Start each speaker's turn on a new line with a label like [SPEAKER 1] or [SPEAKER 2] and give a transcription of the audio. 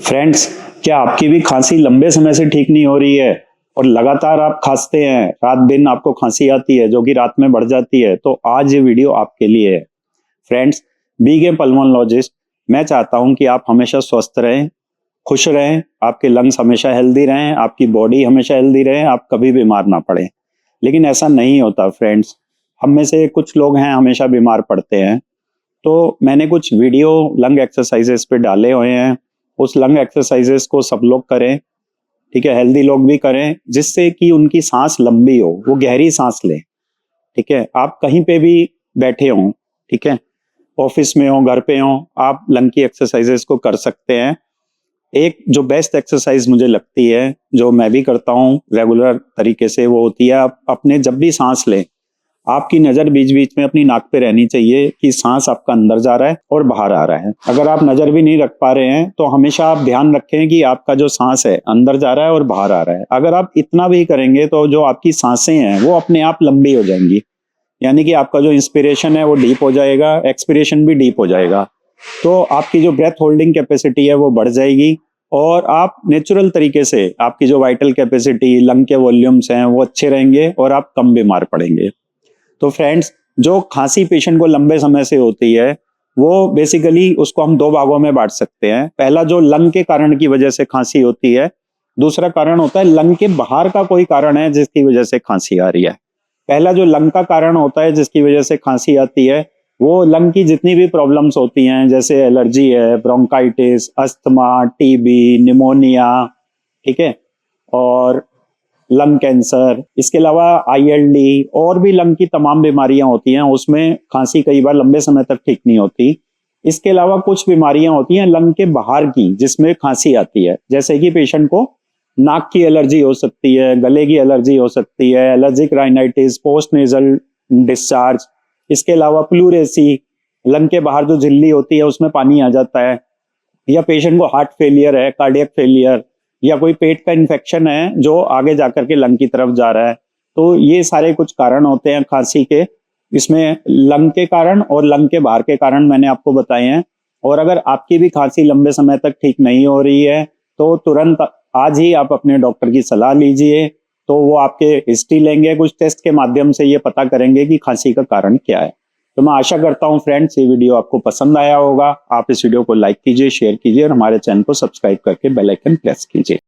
[SPEAKER 1] Friends, क्या आपकी भी खांसी लंबे समय से ठीक नहीं हो रही है और लगातार आप खांसते हैं, रात दिन आपको खांसी आती है जो कि रात में बढ़ जाती है? तो आज ये वीडियो आपके लिए है। फ्रेंड्स, बीइंग ए पल्मोनोलॉजिस्ट, मैं चाहता हूं कि आप हमेशा स्वस्थ रहें, खुश रहें, आपके लंग्स हमेशा हेल्दी रहें, आपकी बॉडी हमेशा हेल्दी रहे, आप कभी बीमार ना पड़े। लेकिन ऐसा नहीं होता फ्रेंड्स। हम में से कुछ लोग हैं हमेशा बीमार पड़ते हैं। तो मैंने कुछ वीडियो लंग एक्सरसाइजेस पे डाले हुए हैं। उस लंग एक्सरसाइजेस को सब लोग करें, ठीक है, हेल्दी लोग भी करें, जिससे कि उनकी सांस लंबी हो, वो गहरी सांस लें। ठीक है, आप कहीं पे भी बैठे हों, ठीक है, ऑफिस में हो, घर पे हो, आप लंग की एक्सरसाइजेस को कर सकते हैं। एक जो बेस्ट एक्सरसाइज मुझे लगती है, जो मैं भी करता हूँ रेगुलर तरीके से, वो होती है आप अपने जब भी सांस लें, आपकी नजर बीच बीच में अपनी नाक पे रहनी चाहिए कि सांस आपका अंदर जा रहा है और बाहर आ रहा है। अगर आप नजर भी नहीं रख पा रहे हैं तो हमेशा आप ध्यान रखें कि आपका जो सांस है अंदर जा रहा है और बाहर आ रहा है। अगर आप इतना भी करेंगे तो जो आपकी सांसें हैं वो अपने आप लंबी हो जाएंगी, यानी कि आपका जो इंस्पिरेशन है वो डीप हो जाएगा, एक्सपिरेशन भी डीप हो जाएगा। तो आपकी जो ब्रेथ होल्डिंग कैपेसिटी है वो बढ़ जाएगी और आप नेचुरल तरीके से, आपकी जो वाइटल कैपेसिटी, लंग के वॉल्यूम्स हैं वो अच्छे रहेंगे और आप कम बीमार पड़ेंगे। तो फ्रेंड्स, जो खांसी पेशेंट को लंबे समय से होती है वो बेसिकली उसको हम दो भागों में बांट सकते हैं। पहला जो लंग के कारण की वजह से खांसी होती है, दूसरा कारण होता है लंग के बाहर का कोई कारण है जिसकी वजह से खांसी आ रही है। पहला जो लंग का कारण होता है जिसकी वजह से खांसी आती है, वो लंग की जितनी भी प्रॉब्लम्स होती हैं, जैसे एलर्जी है, ब्रोंकाइटिस, अस्थमा, टीबी, निमोनिया, ठीक है, और लंग कैंसर, इसके अलावा आईएलडी और भी लंग की तमाम बीमारियां होती हैं, उसमें खांसी कई बार लंबे समय तक ठीक नहीं होती। इसके अलावा कुछ बीमारियां होती हैं लंग के बाहर की जिसमें खांसी आती है, जैसे कि पेशेंट को नाक की एलर्जी हो सकती है, गले की एलर्जी हो सकती है, allergic rhinitis, post nasal discharge. इसके अलावा प्लूरेसी, लंग के बाहर जो झिल्ली होती है उसमें पानी आ जाता है, या पेशेंट को हार्ट फेलियर है, कार्डियक फेलियर, या कोई पेट का इन्फेक्शन है जो आगे जाकर के लंग की तरफ जा रहा है। तो ये सारे कुछ कारण होते हैं खांसी के। इसमें लंग के कारण और लंग के बाहर के कारण मैंने आपको बताए हैं। और अगर आपकी भी खांसी लंबे समय तक ठीक नहीं हो रही है तो तुरंत आज ही आप अपने डॉक्टर की सलाह लीजिए। तो वो आपके हिस्ट्री लेंगे, कुछ टेस्ट के माध्यम से ये पता करेंगे कि खांसी का कारण क्या है। तो मैं आशा करता हूं फ्रेंड्स ये वीडियो आपको पसंद आया होगा। आप इस वीडियो को लाइक कीजिए, शेयर कीजिए और हमारे चैनल को सब्सक्राइब करके बेल आइकन प्रेस कीजिए।